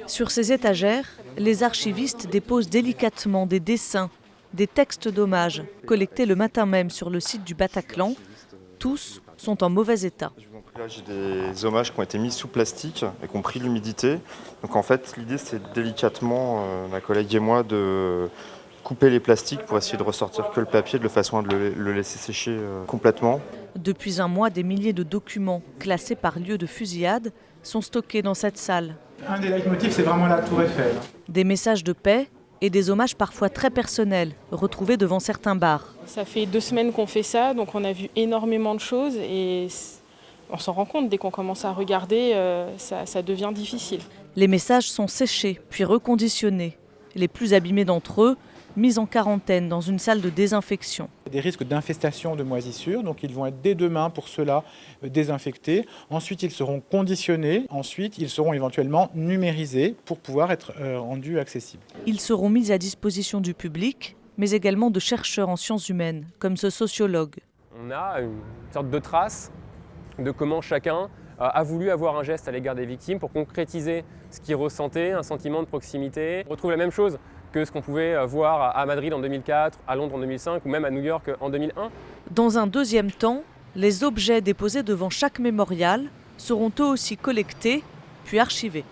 Sur ces étagères, les archivistes déposent délicatement des dessins, des textes d'hommage, collectés le matin même sur le site du Bataclan. Tous sont en mauvais état. Là, j'ai des hommages qui ont été mis sous plastique et qui ont pris l'humidité. Donc en fait, l'idée, c'est délicatement, ma collègue et moi, de couper les plastiques pour essayer de ressortir que le papier de façon à le laisser sécher complètement. Depuis un mois, des milliers de documents classés par lieu de fusillade sont stockés dans cette salle. Un des leitmotifs, c'est vraiment la tour Eiffel. Des messages de paix et des hommages parfois très personnels, retrouvés devant certains bars. Ça fait 2 semaines qu'on fait ça, donc on a vu énormément de choses et on s'en rend compte, dès qu'on commence à regarder, ça devient difficile. Les messages sont séchés, puis reconditionnés. Les plus abîmés d'entre eux, mis en quarantaine dans une salle de désinfection. Des risques d'infestation de moisissures, donc ils vont être dès demain pour cela désinfectés. Ensuite, ils seront conditionnés. Ensuite, ils seront éventuellement numérisés pour pouvoir être rendus accessibles. Ils seront mis à disposition du public, mais également de chercheurs en sciences humaines, comme ce sociologue. On a une sorte de trace de comment chacun a voulu avoir un geste à l'égard des victimes pour concrétiser ce qu'il ressentait, un sentiment de proximité. On retrouve la même chose que ce qu'on pouvait voir à Madrid en 2004, à Londres en 2005 ou même à New York en 2001. Dans un deuxième temps, les objets déposés devant chaque mémorial seront eux aussi collectés puis archivés.